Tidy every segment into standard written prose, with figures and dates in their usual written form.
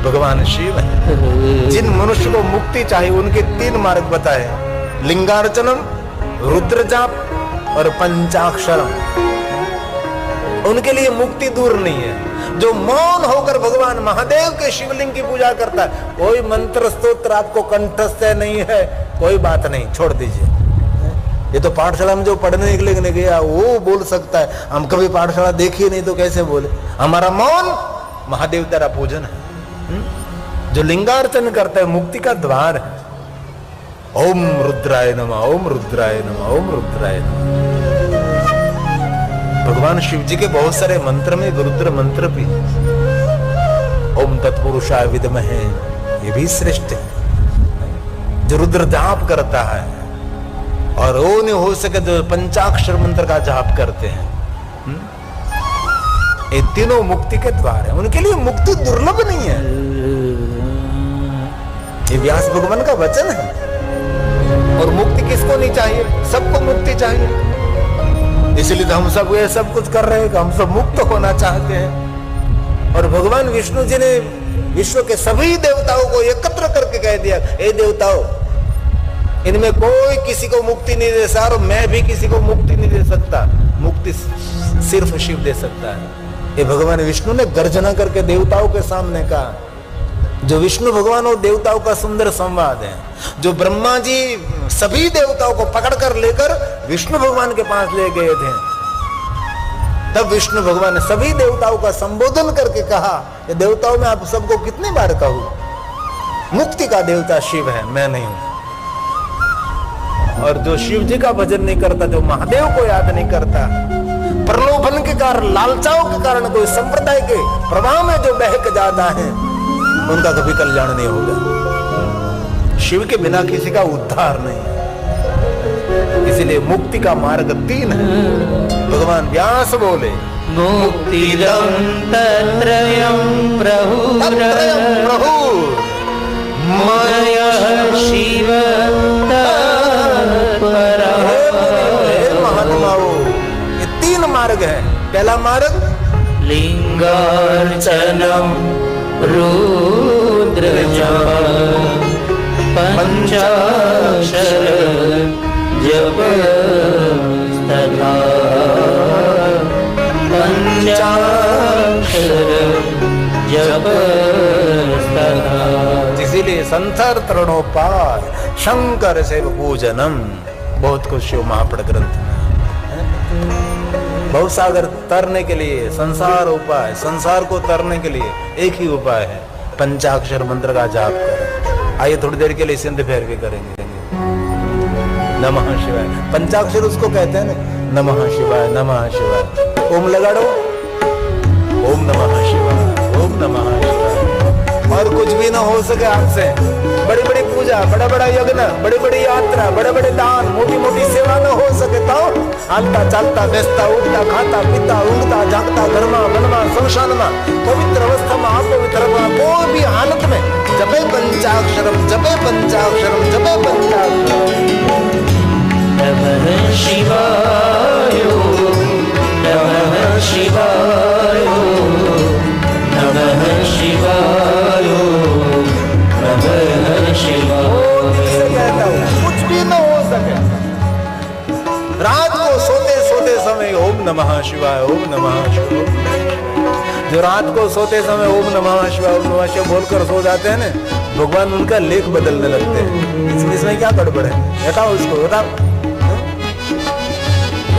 भगवान शिव है। जिन मनुष्य को मुक्ति चाहिए उनके 3 मार्ग बताए, लिंगार्चनम, रुद्र जाप और पंचाक्षरम। उनके लिए मुक्ति दूर नहीं है। जो मौन होकर भगवान महादेव के शिवलिंग की पूजा करता है, कोई मंत्र स्तोत्र आपको कंठस्थ नहीं है, कोई बात नहीं, छोड़ दीजिए। ये तो पाठशाला में जो पढ़ने के लिए गया वो बोल सकता है, हम कभी पाठशाला देखी नहीं तो कैसे बोले। हमारा मौन महादेव तेरा पूजन है। जो लिंगार्चन करता है मुक्ति का द्वार है। ओम रुद्राय नमः, ओम रुद्राय नमः, ओम रुद्राय नमः। भगवान शिव जी के बहुत सारे मंत्र में रुद्र मंत्र भी, ओम तत्पुरुषाय विद्महे, ये भी श्रेष्ठ है। जो रुद्र जाप करता है और वो नहीं हो सके जो पंचाक्षर मंत्र का जाप करते हैं, ये तीनों मुक्ति के द्वार है। उनके लिए मुक्ति दुर्लभ नहीं है। ये व्यास भगवान का वचन है। और मुक्ति किसको नहीं चाहिए? सबको मुक्ति चाहिए। इसलिए तो हम सब ये सब कुछ कर रहे हैं कि हम सब मुक्त होना चाहते हैं। और भगवान विष्णु जी ने विश्व के सभी देवताओं को एकत्र करके कह दिया, हे देवताओं, इनमें कोई किसी को मुक्ति नहीं दे सकता और मैं भी किसी को मुक्ति नहीं दे सकता। मुक्ति सिर्फ शिव दे सकता है। ये भगवान विष्णु ने गर्जना करके देवताओं के सामने कहा। जो विष्णु भगवान और देवताओं का सुंदर संवाद है। जो ब्रह्मा जी सभी देवताओं को पकड़कर लेकर विष्णु भगवान के पास ले गए थे, तब विष्णु भगवान ने सभी देवताओं का संबोधन करके कहा कि देवताओं में आप सबको कितनी बार कहूं, मुक्ति का देवता शिव है, मैं नहीं हूं। और जो शिव जी का भजन नहीं करता, जो महादेव को याद नहीं करता, प्रलोभन के कारण, लालचाओं के कारण कोई संप्रदाय के प्रवाह में जो बहक जाता है, उनका कभी कल्याण नहीं होगा। शिव के बिना किसी का उद्धार नहीं है। इसीलिए मुक्ति का मार्ग 3 है। भगवान व्यास बोले, मुक्तिदं तत्रयं प्रहुर मयः शिव तत्परः। महात्माओं, ये 3 मार्ग है। पहला मार्ग लिंगार्चनम, रुद्र जाप, पंचाक्षर जप तथा पंचाक्षर जप तथा। इसीलिए संसार तरणोपाय शंकर से पूजनम, बहुत कुछ शिव महापड़ ग्रंथ में। भवसागर तरने के लिए संसार उपाय, संसार को तरने के लिए एक ही उपाय है, पंचाक्षर मंत्र का जाप करें। आइए थोड़ी देर के लिए सिंध फेर भी करेंगे। नमः शिवाय, पंचाक्षर उसको कहते हैं ना, नमः शिवाय, नमः शिवाय। ओम लगा दो, ओम नमः शिवाय, ओम नमः शिवाय। और कुछ भी ना हो सके आपसे, बड़ी बड़ी पूजा, बड़ा बड़ा यज्ञ, बड़ी बड़ी यात्रा, बड़े बड़े दान, मोटी मोटी सेवा न हो सके तो हालता चालता बेचता उठता खाता पीता उंगता जागता घरमा वनमा शमशान में पवित्र अवस्था में अपवित्र कोई भी हालत में जपे पंचाक्षरम, जपे पंचाक्षरम, जपे पंचाक्षरम। नमः शिवाय, नमः शिवाय, नमः शिवाय, नमः शिवाय। कुछ भी न हो सके, रात को सोते सोते समय ओम नमः शिवाय, ओम नमः शिवाय। जो रात को सोते समय ओम नमः शिवाय, ओम नमः शिवाय बोलकर सो जाते हैं ना, भगवान उनका लेख बदलने लगते हैं। इसमें क्या गड़बड़ है? हटाओ इसको, हटाओ।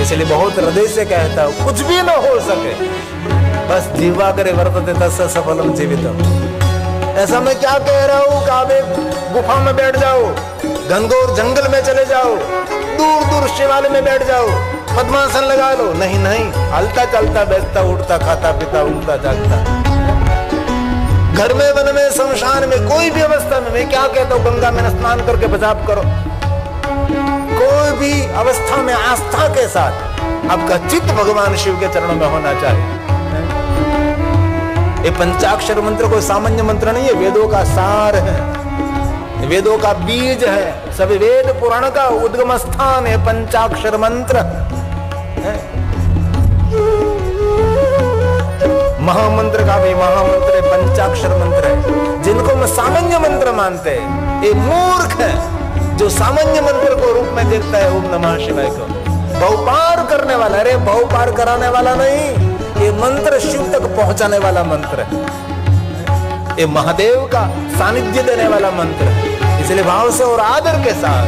इसलिए बहुत हृदय से कहता हूं, कुछ भी न हो सके, बस जीवा करे वर्तते तस्य सफलम जीवितम। ऐसा मैं क्या कह रहा हूं कि आप एक गुफा में बैठ जाओ, घनघोर जंगल में चले जाओ, दूर दूर शिवालय में बैठ जाओ, पद्मासन लगा लो। नहीं नहीं, हलता चलता बैठता उठता खाता पीता उठता जागता, घर में वन में शमशान में कोई भी अवस्था में, मैं क्या कहता हूँ, गंगा में स्नान करके बचाव करो। कोई भी अवस्था में आस्था के साथ आपका चित्त भगवान शिव के चरणों में होना चाहिए। ये पंचाक्षर मंत्र कोई सामान्य मंत्र नहीं है, वेदों का सार है, वेदों का बीज है, सभी वेद पुराण का उद्गम स्थान है पंचाक्षर मंत्र है। महामंत्र का भी महामंत्र पंचाक्षर मंत्र है। हम सामान्य मंत्र मानते हैं। ये मूर्ख है जो सामान्य मंत्र को रूप में देखता है ओम नमः शिवाय को। भव पार करने वाला, अरे भव पार कराने वाला नहीं, ये मंत्र शिव तक पहुंचाने वाला मंत्र है। ये महादेव का सानिध्य देने वाला मंत्र है। इसलिए भाव से और आदर के साथ,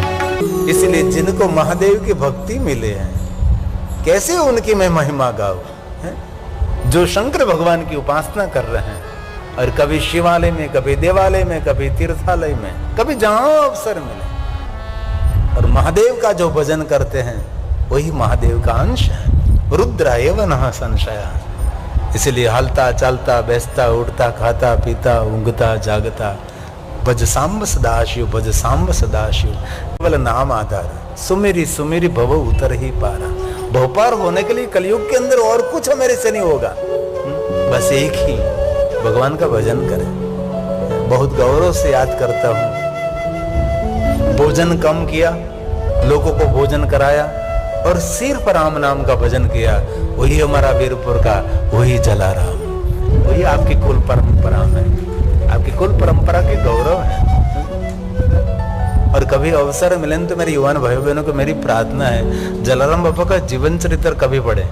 इसलिए जिनको महादेव की भक्ति मिले हैं, कैसे उनकी मैं महिमा गाऊं? जो शंकर भगवान की उपासना कर रहे हैं और कभी शिवालय में, कभी देवालय में, कभी तीर्थालय में, कभी जहां अवसर मिले, और महादेव का जो भजन करते हैं वही महादेव का अंश है। रुद्र एवं न संशय। इसलिए हलता चलता बैसता उठता खाता पीता ऊँघता जागता भज सांब सदाशिव, भज सांब सदाशिव, केवल नाम आधार, सुमेरी सुमेरी भव उतर ही पारा। भवपार होने के लिए कलयुग के अंदर और कुछ मेरे से नहीं होगा, बस एक ही भगवान का भजन करें। बहुत गौरव से याद करता हूं, भोजन कम किया, लोगों को भोजन कराया और सिर्फ राम नाम का भजन किया। वही हमारा वीरपुर का वही जलाराम, वही आपकी कुल परंपरा में, आपकी कुल परंपरा के गौरव है। और कभी अवसर मिले तो मेरे युवान भाई बहनों को मेरी प्रार्थना है, जलाराम बाबा का जीवन चरित्र कभी पढ़े।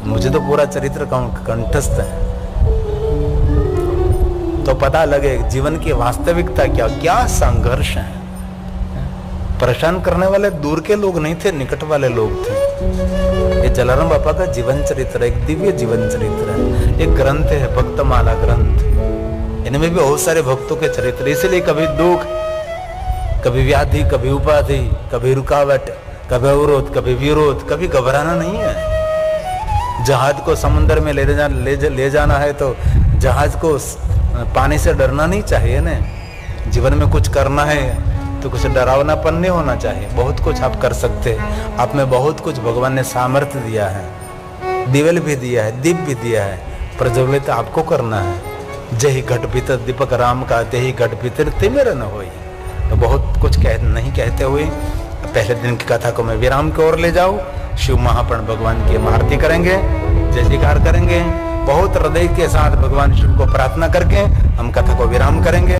मुझे तो पूरा चरित्र कंठस्थ है, तो पता लगे जीवन की वास्तविकता क्या क्या संघर्ष है। परेशान करने वाले दूर के लोग नहीं थे, निकट वाले लोग थे। ये जलाराम बाबा का जीवन चरित्र, एक दिव्य जीवन चरित्र है, एक ग्रंथ है, भक्तमाला ग्रंथ। इनमें भी बहुत सारे भक्तों के चरित्र। इसलिए कभी दुख, कभी व्याधि, कभी उपाधि, कभी रुकावट, कभी अवरोध, कभी विरोध, कभी घबराना नहीं है। जहाज को समुद्र में ले जाना है तो जहाज को पानी से डरना नहीं चाहिए ना। जीवन में कुछ करना है तो कुछ डरावनापन नहीं होना चाहिए। बहुत कुछ आप कर सकते हैं, आप में बहुत कुछ भगवान ने सामर्थ्य दिया है, दिवल भी दिया है, दीप भी दिया है, प्रज्वलित आपको करना है। जय घट भीतर दीपक राम का, ते ही घट भीतर तिमिर न होई। तो बहुत कुछ नहीं कहते हुए पहले दिन की कथा को मैं विराम की ओर ले जाऊं। शिव महाप्रण भगवान की आरती करेंगे, जय जयकार करेंगे, बहुत हृदय के साथ भगवान शिव को प्रार्थना करके हम कथा को विराम करेंगे।